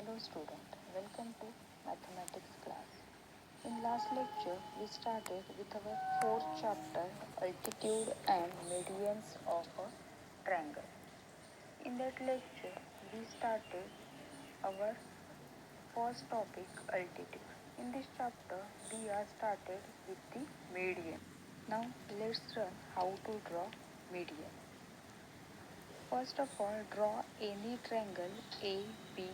Hello student, welcome to mathematics class. In last lecture we started with our fourth chapter altitude and medians of a triangle. In that lecture we started our first topic altitude. In this chapter we are started with the median. Now let's learn how to draw median. First of all, draw any triangle ABC.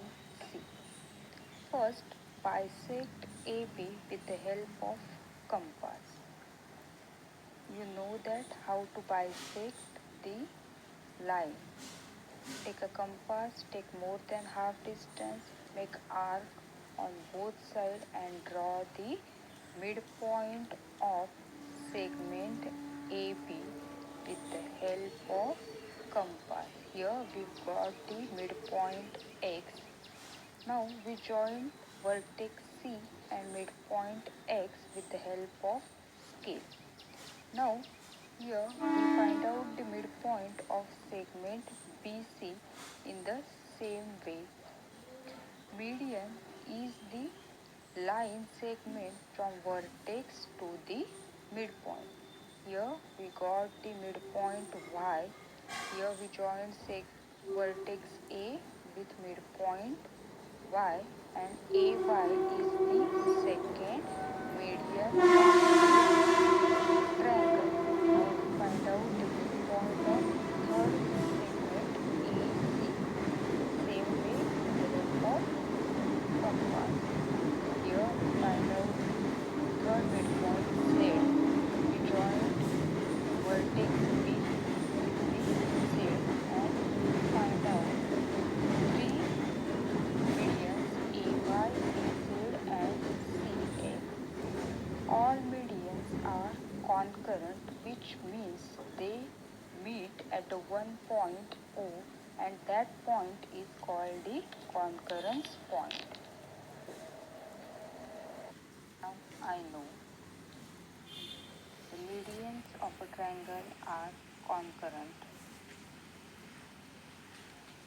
First, bisect AB with the help of compass. You know that how to bisect the line. Take a compass, take more than half distance, make arc on both sides and draw the midpoint of segment AB with the help of compass. Here we got the midpoint X. Now we join vertex C and midpoint X with the help of scale. Now here we find out the midpoint of segment BC in the same way. Median is the line segment from vertex to the midpoint. Here we got the midpoint Y. Here we join vertex A with midpoint Y, and AY is the second median of the triangle. Now we find out the midpoint of third segment AC. Same way with the help of compass. Here we find out third midpoint Z. We join vertex B with the Z and find out three medians AY, AZ and CA. All medians are concurrent, which means they meet at one point O, and that point is called the concurrence point. Now I know the medians of a triangle are concurrent.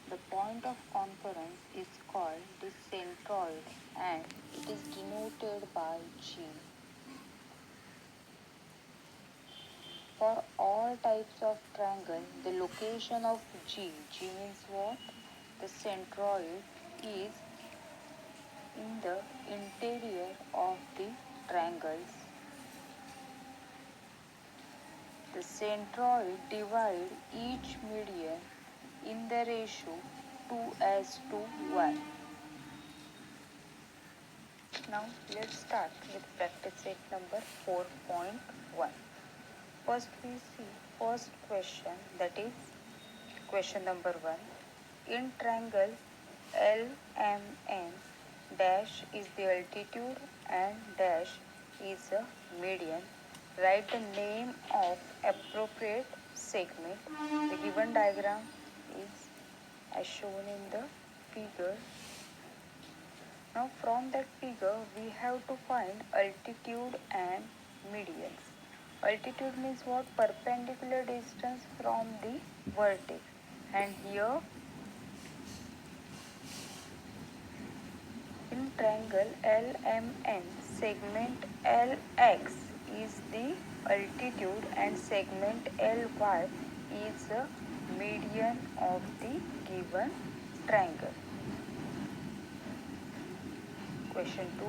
The point of concurrence is called the centroid and it is denoted by G. For all types of triangle, the location of G means what? The centroid is in the interior of the triangles. The centroid divide each median in the ratio 2:1. Now let's start with practice set number 4.1. First we see first question, that is question number 1. In triangle LMN, dash is the altitude and dash is a median. Write the name of appropriate segment. The given diagram is as shown in the figure. Now from that figure we have to find altitude and medians. Altitude means what? Perpendicular distance from the vertex. And here in triangle LMN, segment LX is the altitude and segment LY is the median of the given triangle. Question 2.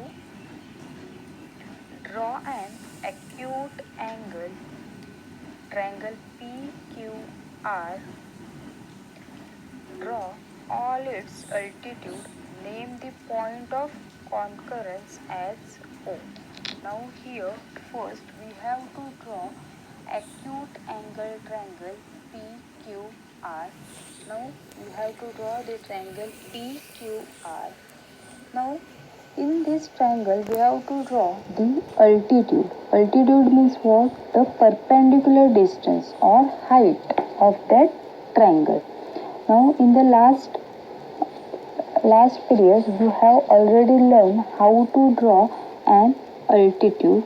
Draw an acute angle, triangle PQR. Draw all its altitude. Name the point of concurrence as O. Now here first we have to draw acute angle triangle PQR. Now we have to draw the triangle PQR. Now in this triangle we have to draw the altitude. Altitude means what? The perpendicular distance or height of that triangle. Now in the last period we have already learned how to draw an altitude.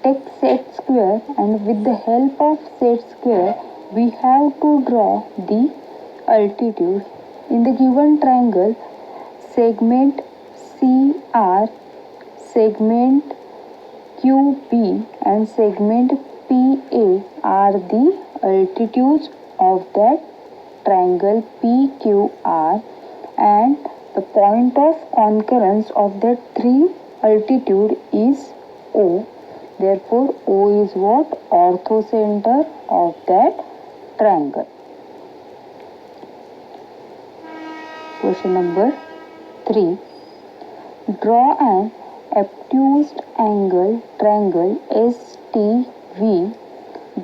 Take set square and with the help of set square we have to draw the altitude. In the given triangle segment CR, segment QB and segment PA are the altitudes of that triangle PQR, and the point of concurrence of that three altitude is O. Therefore, O is what? Orthocenter of that triangle. Question number 3. Draw an obtuse angle triangle STV.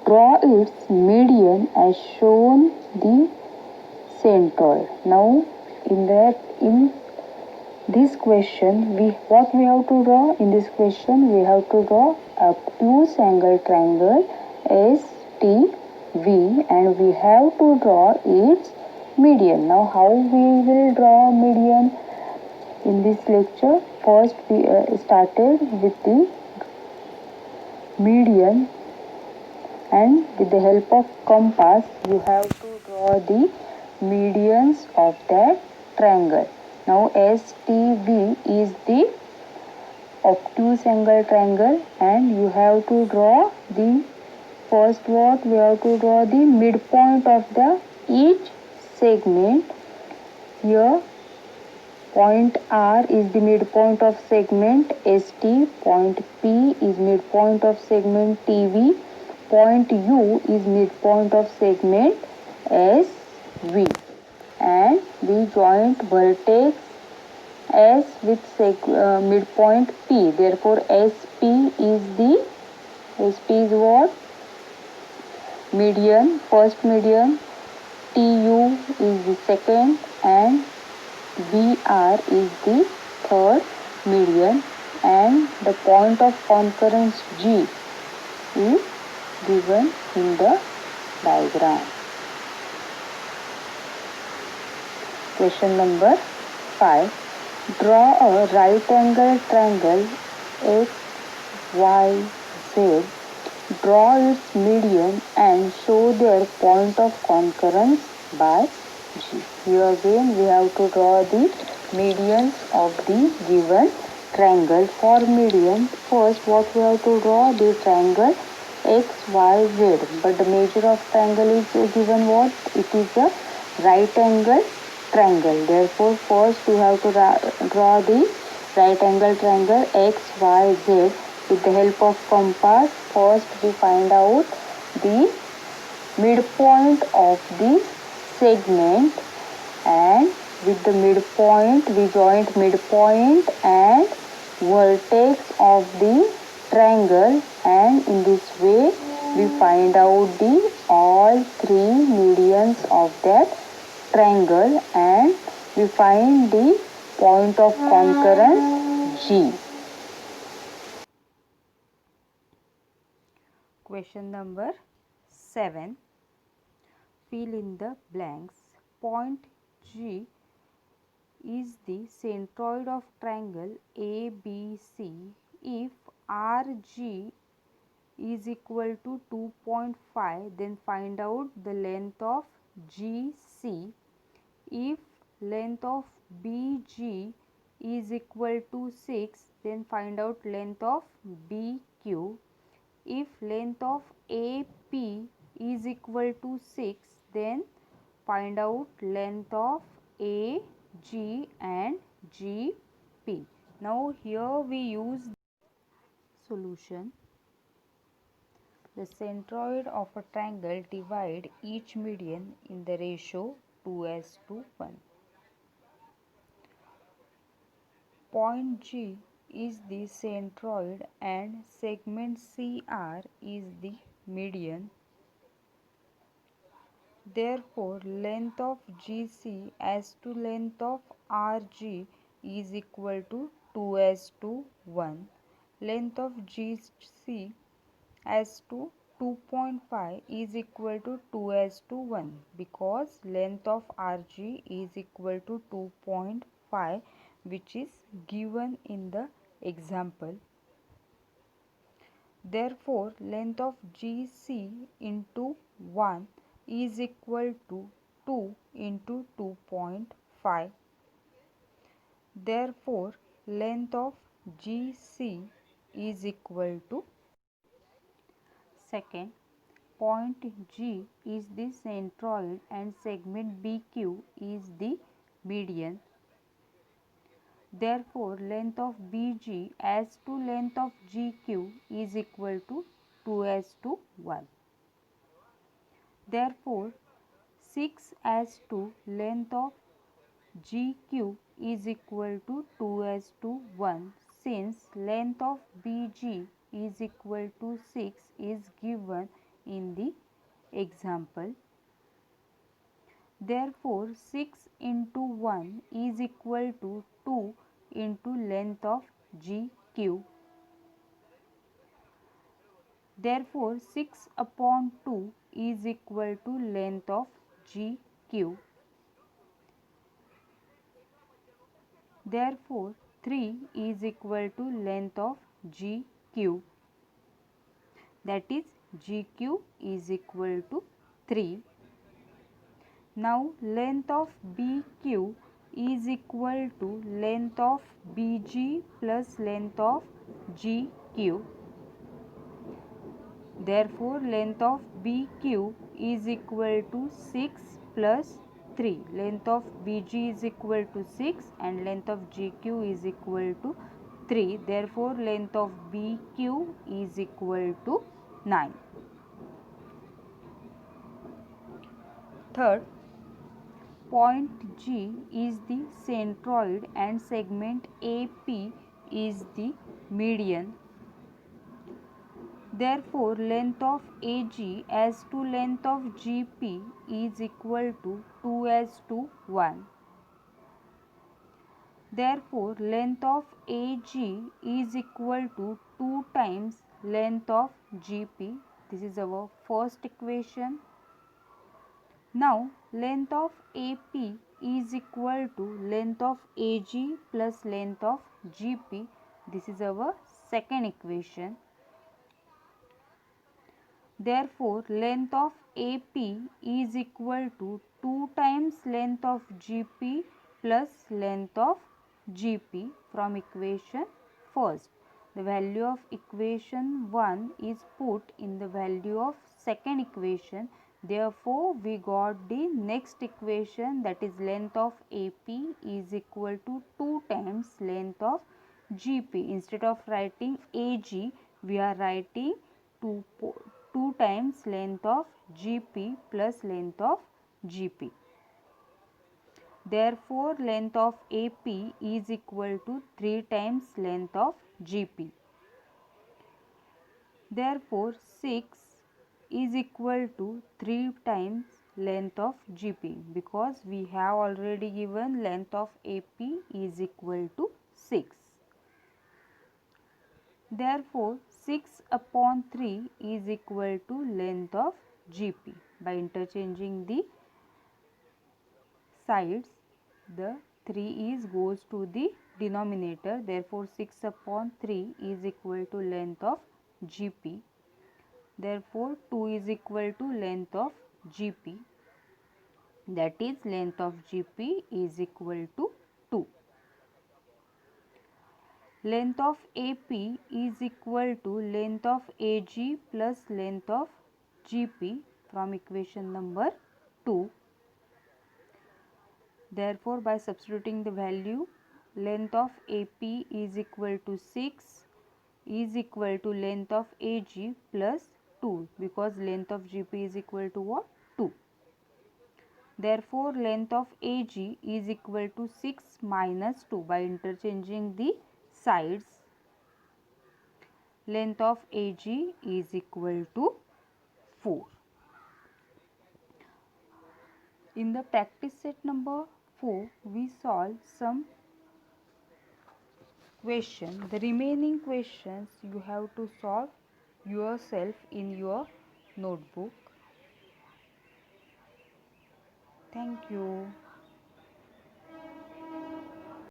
Draw its median as shown the centroid. Now, in this question, what we have to draw? In this question, we have to draw obtuse angle triangle STV, and we have to draw its median. Now, how we will draw median? In this lecture, first we started with the median, and with the help of compass you have to draw the medians of that triangle. Now STV is the obtuse angle triangle, and you have to draw the first what we have to draw the midpoint of the each segment. Here point R is the midpoint of segment ST, point P is midpoint of segment TV, point U is midpoint of segment SV, and we joint vertex S with midpoint P. Therefore, SP is what? Median, first median. TU is the second, and VR is the third median, and the point of concurrence G is given in the diagram. Question number 5. Draw a right angle triangle XYZ. Draw its median and show their point of concurrence by G. Here again we have to draw the medians of the given triangle. For median, first what we have to draw? The triangle XYZ. But the measure of triangle is given what? It is a right angle triangle. Therefore, first we have to draw the right angle triangle XYZ. With the help of compass, first we find out the midpoint of the segment, and with the midpoint we joint midpoint and vertex of the triangle, and in this way we find out the all three medians of that triangle, and we find the point of concurrence G. Question number 7. Fill in the blanks. Point G is the centroid of triangle ABC. If RG is equal to 2.5, then find out the length of GC. If length of BG is equal to 6, then find out length of BQ. If length of AP is equal to 6, then find out length of AG and GP. Now here we use solution. The centroid of a triangle divide each median in the ratio 2:1. Point G is the centroid and segment CR is the median. Therefore, length of GC as to length of RG is equal to 2:1. Length of GC as to 2.5 is equal to 2:1, because length of RG is equal to 2.5, which is given in the example. Therefore, length of GC into 1 is equal to 2 into 2.5. Therefore, length of GC is equal to, second, point G is the centroid and segment BQ is the median. Therefore, length of BG as to length of GQ is equal to 2 as to 1. Therefore, 6 as to length of GQ is equal to 2 as to 1, since length of BG is equal to 6 is given in the example. Therefore, 6 into 1 is equal to 2 into length of GQ. Therefore, 6 upon 2 is equal to length of GQ. Therefore, 3 is equal to length of GQ. That is, GQ is equal to 3. Now, length of BQ is equal to length of BG plus length of GQ. Therefore, length of BQ is equal to 6 plus 3. Length of BG is equal to 6 and length of GQ is equal to 3. Therefore, length of BQ is equal to 9. Third, point G is the centroid and segment AP is the median. Therefore, length of AG as to length of GP is equal to 2 as to 1. Therefore, length of AG is equal to 2 times length of GP. This is our first equation. Now, length of AP is equal to length of AG plus length of GP. This is our second equation. Therefore, length of AP is equal to 2 times length of GP plus length of GP from equation first. The value of equation 1 is put in the value of second equation. Therefore, we got the next equation, that is length of AP is equal to 2 times length of GP. Instead of writing AG, we are writing 2 times length of GP plus length of GP. Therefore, length of AP is equal to 3 times length of GP. Therefore, 6 is equal to 3 times length of GP, because we have already given length of AP is equal to 6. Therefore, 6 upon 3 is equal to length of GP. By interchanging the sides, the 3 goes to the denominator. Therefore, 6 upon 3 is equal to length of GP. Therefore, 2 is equal to length of GP. That is, length of GP is equal to 2. Length of AP is equal to length of AG plus length of GP from equation number 2. Therefore, by substituting the value, length of AP is equal to 6 is equal to length of AG plus 2, because length of GP is equal to what? 2. Therefore, length of AG is equal to 6 minus 2. By interchanging the sides, length of AG is equal to 4. In the practice set number 4, we solve some question. The remaining questions you have to solve yourself in your notebook. Thank you.